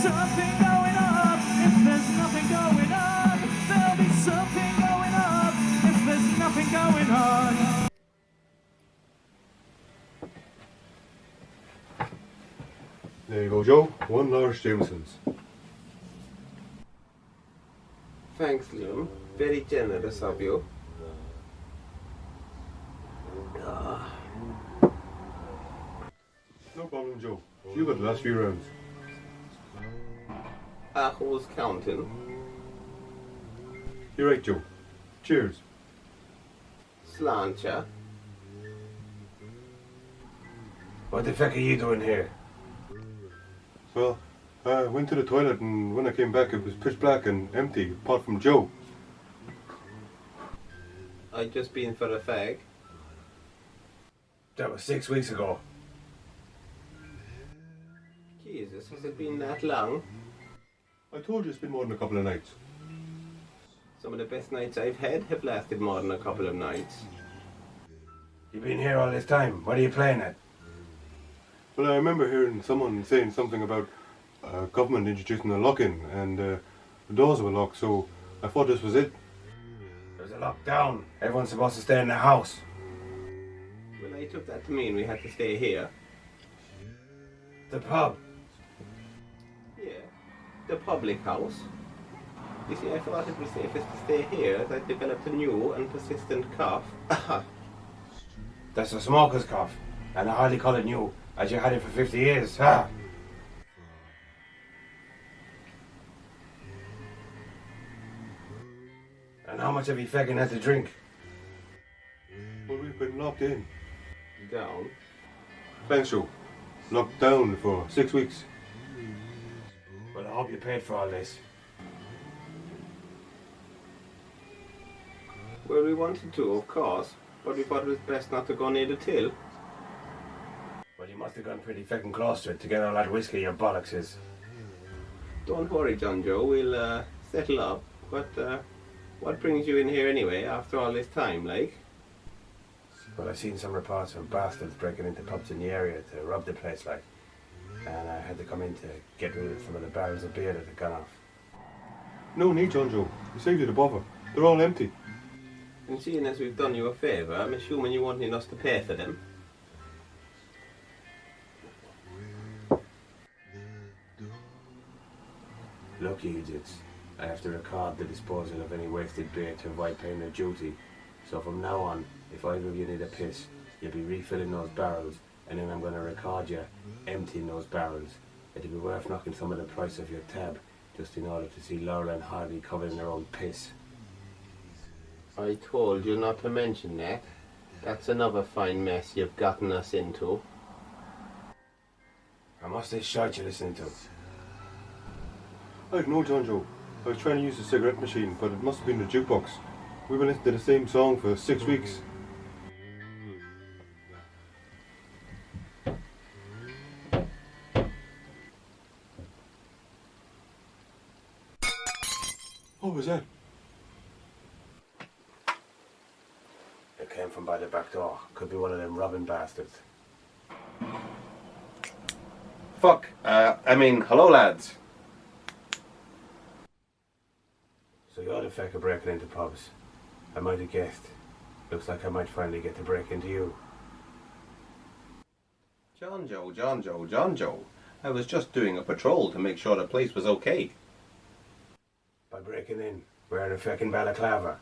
something going up if there's nothing going on. There'll be something going up if there's nothing going on. There you go, Joe. One large Jameson's. Thanks, Liam. Very generous of you. No problem, Joe. You got the last few rounds. Who's counting? You're right, Joe. Cheers. Sláinte. What the fuck are you doing here? Well, I went to the toilet and when I came back it was pitch black and empty, apart from Joe. I just been for a fag. That was 6 weeks ago. Jesus, has it been that long? I told you it's been more than a couple of nights. Some of the best nights I've had have lasted more than a couple of nights. You've been here all this time. What are you playing at? Well, I remember hearing someone saying something about government introducing a lock-in and the doors were locked, so I thought this was it. There's a lockdown. Everyone's supposed to stay in the house. Well, I took that to mean we had to stay here. The pub. Yeah, the public house. You see, I thought it was safest to stay here as I developed a new and persistent cough. That's a smoker's cough. And I hardly call it new, as you had it for 50 years. Ha! And how much have you fucking had to drink? Well, we've been locked in. Down. Thanks, Joe. Locked down for 6 weeks. Well, I hope you paid for all this. Well, we wanted to, of course, but we thought it was best not to go near the till. Well, you must have gone pretty fucking close to it to get all that whiskey your bollocks is. Don't worry, John Joe, we'll settle up. But what brings you in here anyway after all this time, like? Well, I've seen some reports of bastards breaking into pubs in the area to rob the place, like. And I had to come in to get rid of some of the barrels of beer that had gone off. No need, John Joe. We saved you the bother. They're all empty. And seeing as we've done you a favour, I'm assuming you wanting us to pay for them. Look, you idiots. I have to record the disposal of any wasted beer to avoid paying their duty. So from now on, if either of you need a piss, you'll be refilling those barrels, and then I'm going to record you emptying those barrels. It'll be worth knocking some of the price of your tab, just in order to see Laura and Harvey covered in their own piss. I told you not to mention that. That's another fine mess you've gotten us into. And what's this shite you're listening to? I don't know, John Joe. I was trying to use the cigarette machine, but it must have been the jukebox. We've been listening to the same song for 6 weeks. What was that? It came from by the back door. Could be one of them robbing bastards. Fuck. Hello lads. So you're the fecker breaking into pubs. I might have guessed. Looks like I might finally get to break into you. John Joe. I was just doing a patrol to make sure the place was okay. By breaking in, wearing a feckin' balaclava.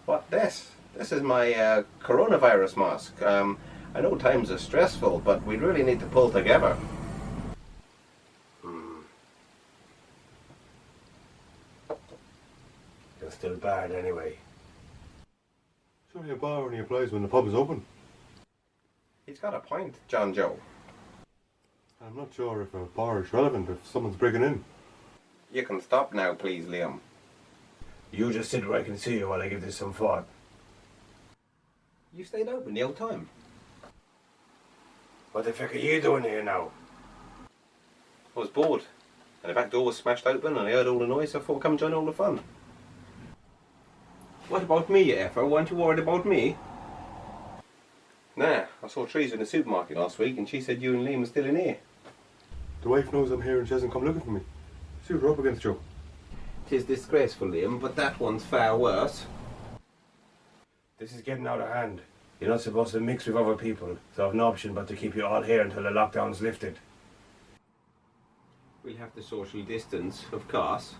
What, this? This is my coronavirus mask. I know times are stressful, but we really need to pull together. You're still barred anyway. Surely a bar only applies when the pub is open. He's got a point, John Joe. I'm not sure if a bar is relevant if someone's breaking in. You can stop now, please, Liam. You just sit where I can see you while I give this some thought. You stayed open the whole time. What the fuck are you doing here now? I was bored, and the back door was smashed open, and I heard all the noise, so I thought I'd come and join all the fun. What about me, you effer? Weren't you worried about me? Nah, I saw Teresa in the supermarket last week, and she said you and Liam were still in here. The wife knows I'm here and she hasn't come looking for me. See what we're up against, Joe. 'Tis disgraceful, Liam, but that one's far worse. This is getting out of hand. You're not supposed to mix with other people, so I've no option but to keep you all here until the lockdown's lifted. We'll have to social distance, of course.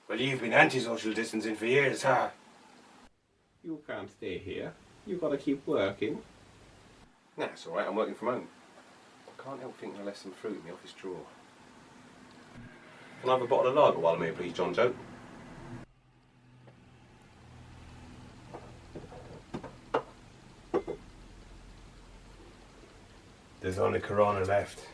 Well, you've been anti-social distancing for years, huh? You can't stay here. You've got to keep working. Nah, it's alright, I'm working from home. I can't help thinking I left some fruit in the office drawer. Can I have a bottle of lager while I'm here, please, John Joe? There's only Corona left.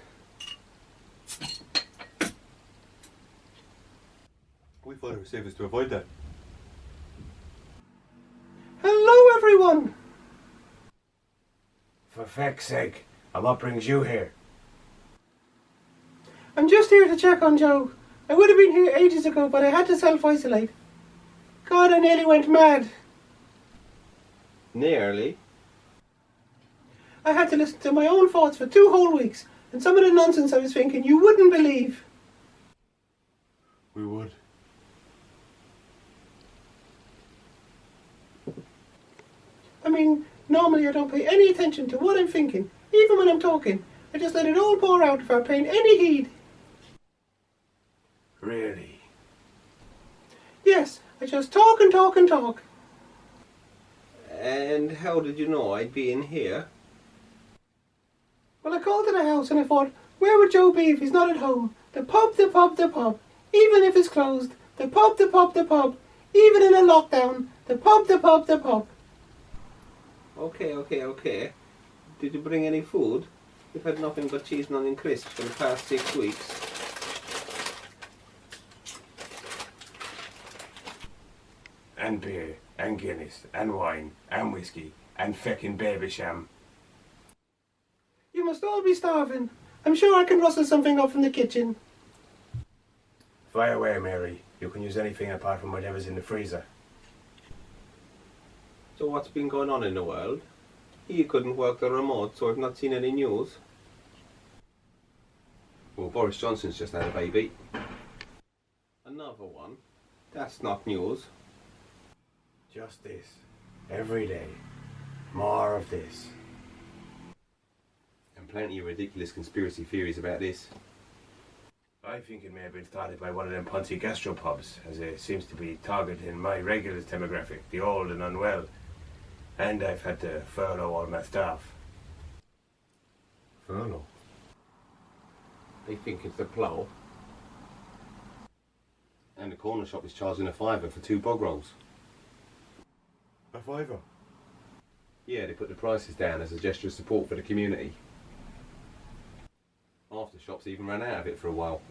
We thought it was safest to avoid that. Hello, everyone! For feck's sake, and what brings you here? I'm just here to check on Joe. I would have been here ages ago, but I had to self-isolate. God, I nearly went mad. Nearly. I had to listen to my own thoughts for 2 whole weeks, and some of the nonsense I was thinking you wouldn't believe. We would. I mean, normally I don't pay any attention to what I'm thinking, even when I'm talking. I just let it all pour out without paying any heed. Really? Yes, I just talk and talk and talk. And how did you know I'd be in here? Well, I called to the house and I thought, where would Joe be if he's not at home? The pub, the pub, the pub. Even if it's closed. The pub, the pub, the pub. Even in a lockdown. The pub, the pub, the pub. Okay. Did you bring any food? We've had nothing but cheese and onion crisps for the past 6 weeks. And beer, and Guinness, and wine, and whiskey, and feckin' Babycham. You must all be starving. I'm sure I can rustle something up from the kitchen. Fire away, Mary. You can use anything apart from whatever's in the freezer. So what's been going on in the world? You couldn't work the remote, so I've not seen any news. Well, Boris Johnson's just had a baby. Another one? That's not news. Just this. Every day. More of this. And plenty of ridiculous conspiracy theories about this. I think it may have been started by one of them Ponzi gastropubs, as it seems to be targeting my regulars demographic, the old and unwell. And I've had to furlough all my staff. Furlough? They think it's a plough. And the corner shop is charging a £5 for 2 bog rolls. A fiver. Yeah, they put the prices down as a gesture of support for the community. Half the shops even ran out of it for a while.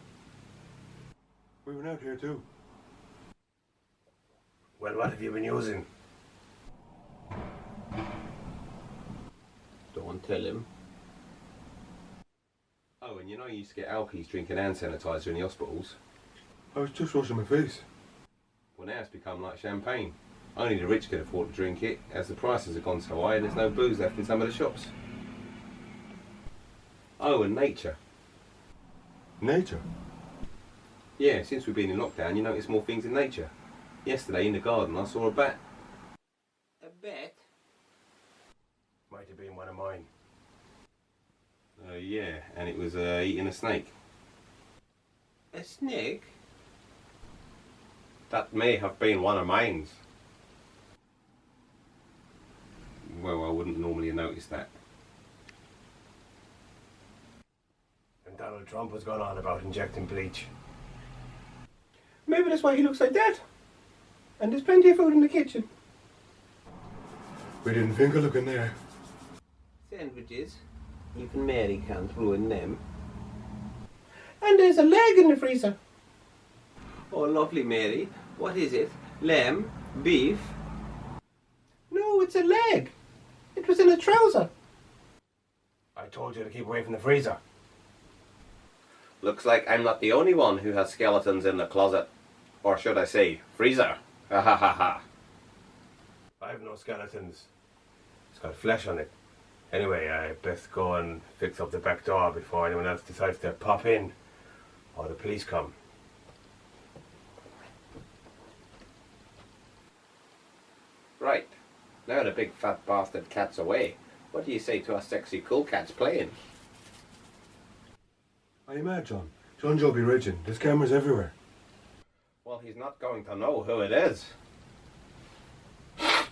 We went out here too. Well, what have you been using? Don't tell him. Oh, and you know you used to get alkies drinking hand sanitizer in the hospitals? I was just washing my face. Well, now it's become like champagne. Only the rich can afford to drink it, as the prices have gone so high and there's no booze left in some of the shops. Oh, and nature. Nature? Yeah, since we've been in lockdown, you notice more things in nature. Yesterday in the garden I saw a bat. A bat? Might have been one of mine. Yeah, and it was eating a snake. A snake? That may have been one of mine. Well, I wouldn't normally have noticed that. And Donald Trump was going on about injecting bleach. Maybe that's why he looks like that. And there's plenty of food in the kitchen. We didn't think of looking there. Sandwiches? Even Mary can't ruin them. And there's a leg in the freezer. Oh, lovely Mary. What is it? Lamb? Beef? No, it's a leg. It was in a trouser. I told you to keep away from the freezer. Looks like I'm not the only one who has skeletons in the closet. Or should I say, freezer. Ha ha ha ha. I have no skeletons. It's got flesh on it. Anyway, I best go and fix up the back door before anyone else decides to pop in or the police come. Right. Now the big fat bastard cat's away. What do you say to us sexy cool cats playing? Are you mad, John? John Joe be raging. There's cameras everywhere. Well, he's not going to know who it is. I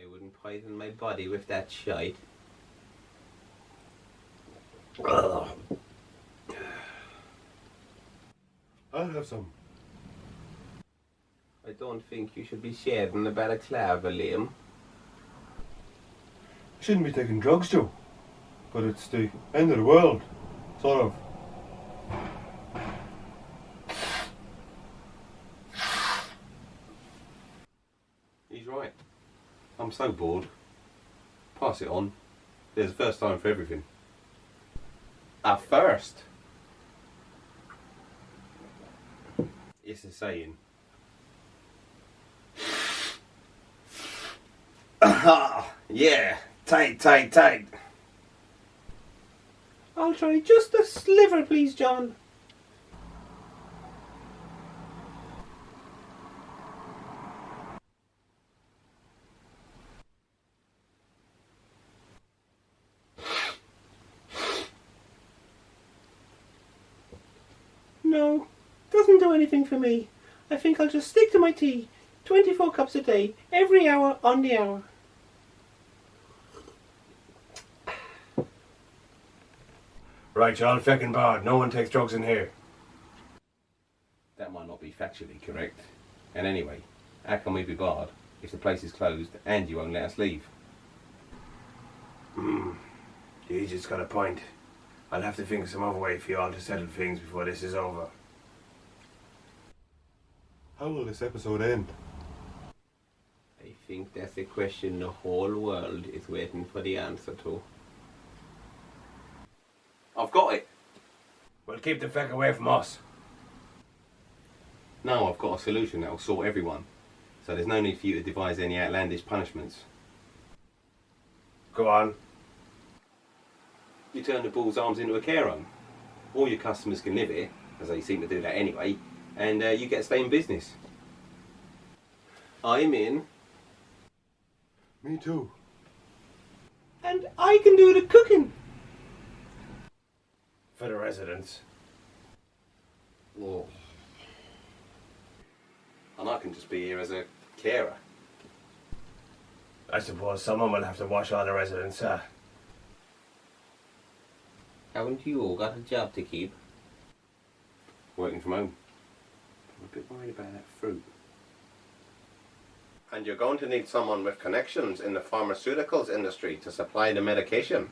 wouldn't poison my body with that shite. I'll have some. I don't think you should be sharing a balaclava, Liam. You shouldn't be taking drugs, Joe. But it's the end of the world. Sort of. He's right. I'm so bored. Pass it on. There's a first time for everything. A first? It's a saying. Yeah, tight, tight, tight. I'll try just a sliver, please, John. No, doesn't do anything for me. I think I'll just stick to my tea. 24 cups a day, every hour on the hour. Right, you're all feckin' barred. No one takes drugs in here. That might not be factually correct. And anyway, how can we be barred if the place is closed and you won't let us leave? You just got a point. I'll have to think of some other way for you all to settle things before this is over. How will this episode end? I think that's a question the whole world is waiting for the answer to. I've got it. Well, keep the feck away from us. Now I've got a solution that will sort everyone. So there's no need for you to devise any outlandish punishments. Go on. You turn the bull's arms into a care home. All your customers can live here, as they seem to do that anyway, and you get to stay in business. I'm in. Me too. And I can do the cooking. For the residents. Oh. And I can just be here as a carer. I suppose someone will have to wash all the residents, Haven't you all got a job to keep? Working from home. I'm a bit worried about that fruit. And you're going to need someone with connections in the pharmaceuticals industry to supply the medication.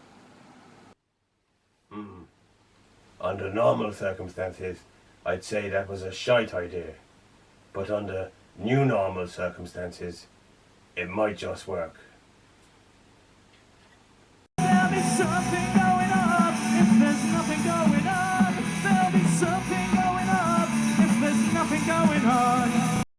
Under normal circumstances, I'd say that was a shite idea. But under new normal circumstances, it might just work. Tell me something